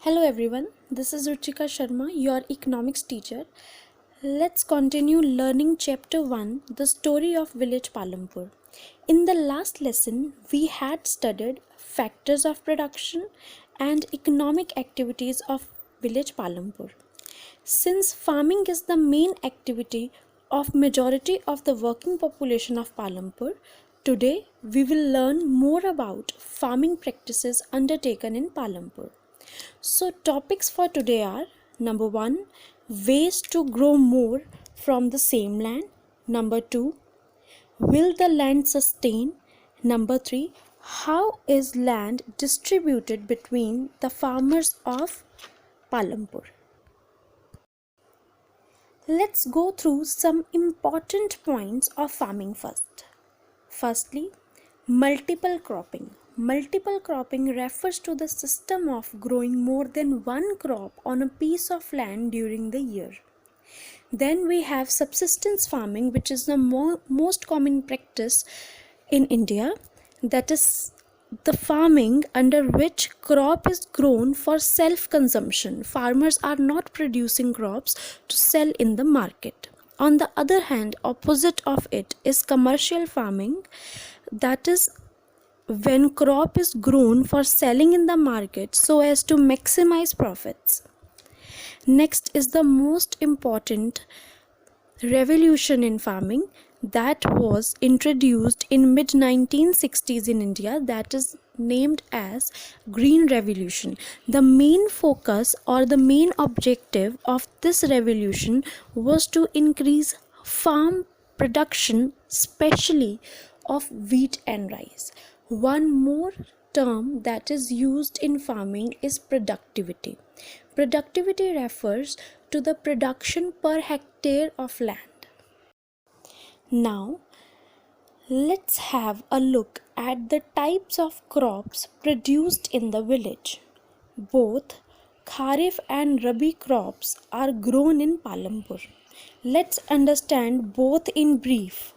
Hello everyone, this is Ruchika Sharma, your economics teacher. Let's continue learning chapter 1, the story of village Palampur. In the last lesson, we had studied factors of production and economic activities of village Palampur. Since farming is the main activity of majority of the working population of Palampur, today we will learn more about farming practices undertaken in Palampur. So, topics for today are number 1, ways to grow more from the same land. Number 2, will the land sustain? Number 3, how is land distributed between the farmers of Palampur? Let's go through some important points of farming first. Firstly, multiple cropping. Multiple cropping refers to the system of growing more than one crop on a piece of land during the year. Then we have subsistence farming, which is the most common practice in India. That is the farming under which crop is grown for self-consumption. Farmers are not producing crops to sell in the market. On the other hand, opposite of it is commercial farming, that is when crop is grown for selling in the market so as to maximize profits. Next is the most important revolution in farming that was introduced in mid 1960s in India, that is named as Green Revolution. The main focus or the main objective of this revolution was to increase farm production, especially of wheat and rice. One more term that is used in farming is productivity. Productivity refers to the production per hectare of land. Now, let's have a look at the types of crops produced in the village. Both Kharif and Rabi crops are grown in Palampur. Let's understand both in brief.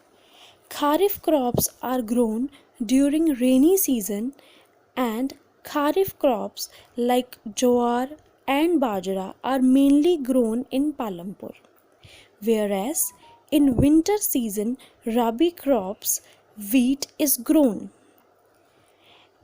Kharif crops are grown during rainy season, and Kharif crops like jowar and bajra are mainly grown in Palampur. Whereas in winter season, Rabi crops, wheat is grown.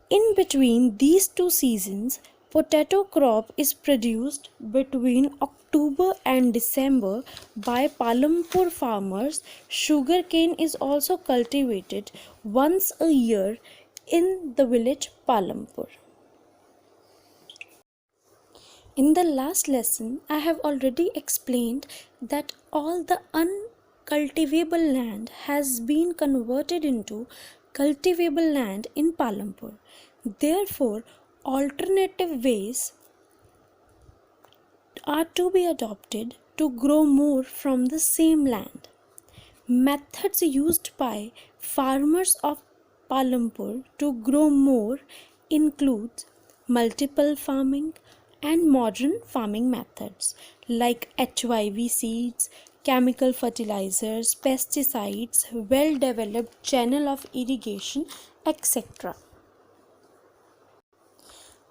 In between these two seasons, potato crop is produced between October and December by Palampur farmers. Sugarcane is also cultivated once a year in the village Palampur. In the last lesson, I have already explained that all the uncultivable land has been converted into cultivable land in Palampur. Therefore, alternative ways are to be adopted to grow more from the same land. Methods used by farmers of Palampur to grow more include multiple farming and modern farming methods like HYV seeds, chemical fertilizers, pesticides, well-developed channel of irrigation, etc.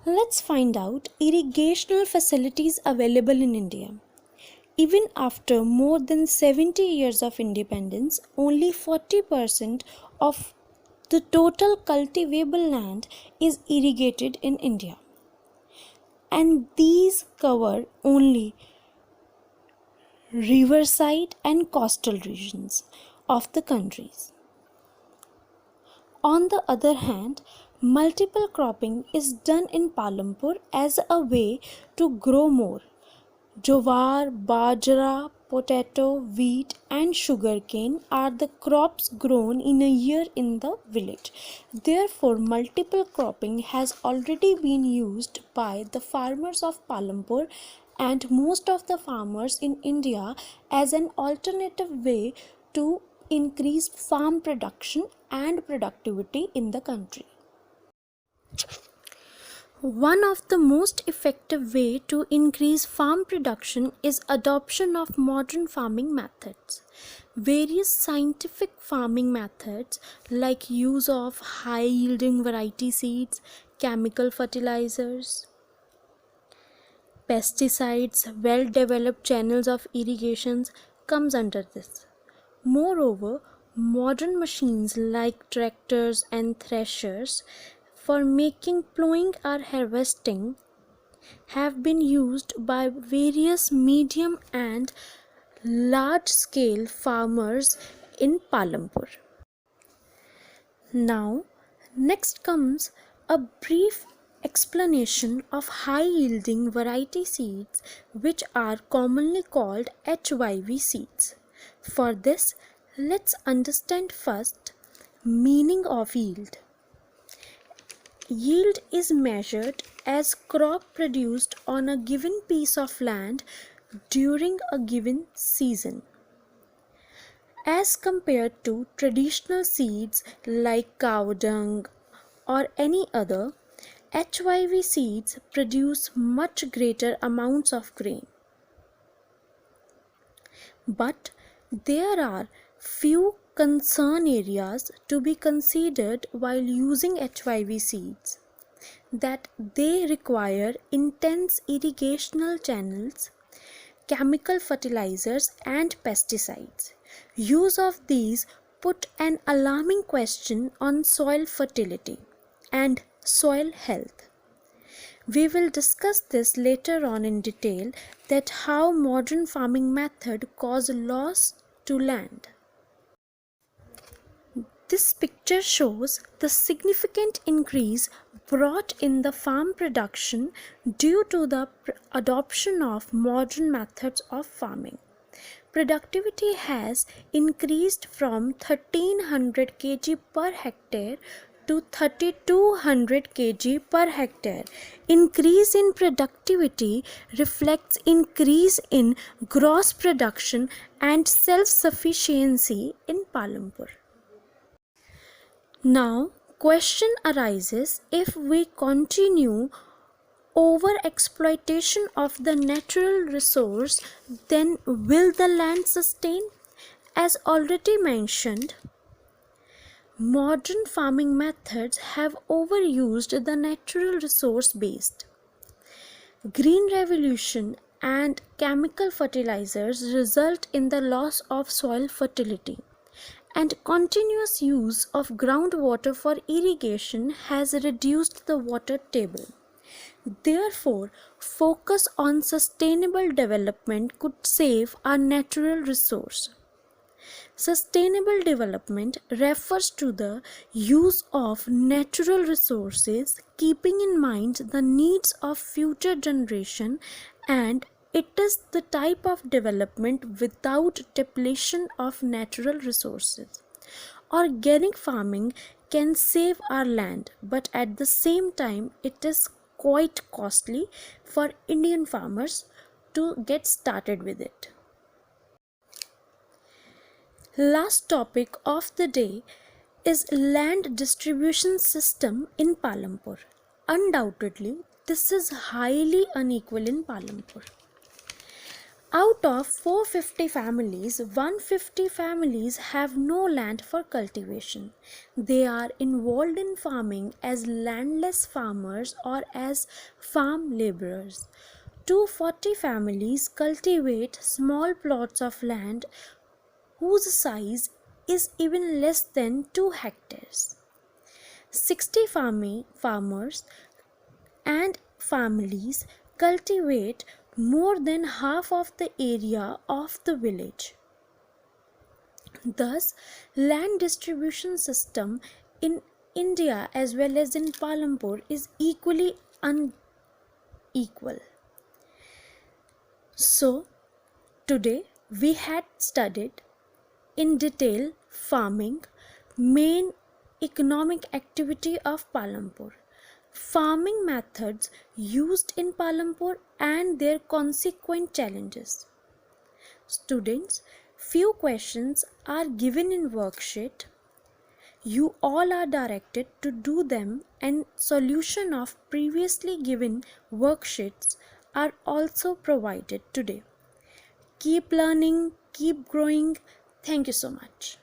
Let's find out irrigational facilities available in India. Even after more than 70 years of independence, only 40% of the total cultivable land is irrigated in India. And these cover only riverside and coastal regions of the countries. On the other hand, multiple cropping is done in Palampur as a way to grow more. Jowar, bajra, potato, wheat and sugarcane are the crops grown in a year in the village. Therefore, multiple cropping has already been used by the farmers of Palampur and most of the farmers in India as an alternative way to increase farm production and productivity in the country. One of the most effective way to increase farm production is adoption of modern farming methods. Various scientific farming methods like use of high yielding variety seeds, chemical fertilizers, Pesticides, well-developed channels of irrigations comes under this. Moreover, modern machines like tractors and threshers for making plowing or harvesting have been used by various medium and large scale farmers in Palampur. Now, next comes a brief explanation of high yielding variety seeds which are commonly called HYV seeds. For this, let's understand first meaning of yield. Yield is measured as crop produced on a given piece of land during a given season. As compared to traditional seeds like cow dung or any other, HYV seeds produce much greater amounts of grain. But there are few concern areas to be considered while using HYV seeds, that they require intense irrigational channels, chemical fertilizers and pesticides. Use of these put an alarming question on soil fertility and soil health. We will discuss this later on in detail, that how modern farming method cause loss to land. This picture shows the significant increase brought in the farm production due to the adoption of modern methods of farming. Productivity has increased from 1300 kg per hectare to 3200 kg per hectare. Increase in productivity reflects increase in gross production and self-sufficiency in Palampur. Now, question arises, if we continue over exploitation of the natural resource, then will the land sustain? As already mentioned, modern farming methods have overused the natural resource based. Green revolution and chemical fertilizers result in the loss of soil fertility, and continuous use of groundwater for irrigation has reduced the water table. Therefore, focus on sustainable development could save our natural resource. Sustainable development refers to the use of natural resources, keeping in mind the needs of future generation, and it is the type of development without depletion of natural resources. Organic farming can save our land, but at the same time it is quite costly for Indian farmers to get started with it. Last topic of the day is land distribution system in Palampur. Undoubtedly, this is highly unequal in Palampur. Out of 450 families, 150 families have no land for cultivation. They are involved in farming as landless farmers or as farm laborers. 240 families cultivate small plots of land whose size is even less than 2 hectares. 60 farmers and families cultivate more than half of the area of the village. Thus, land distribution system in India as well as in Palampur is equally unequal. So, today we had studied in detail farming, main economic activity of Palampur, farming methods used in Palampur and their consequent challenges. Students, few questions are given in worksheet. You all are directed to do them, and solution of previously given worksheets are also provided today. Keep learning, keep growing. Thank you so much.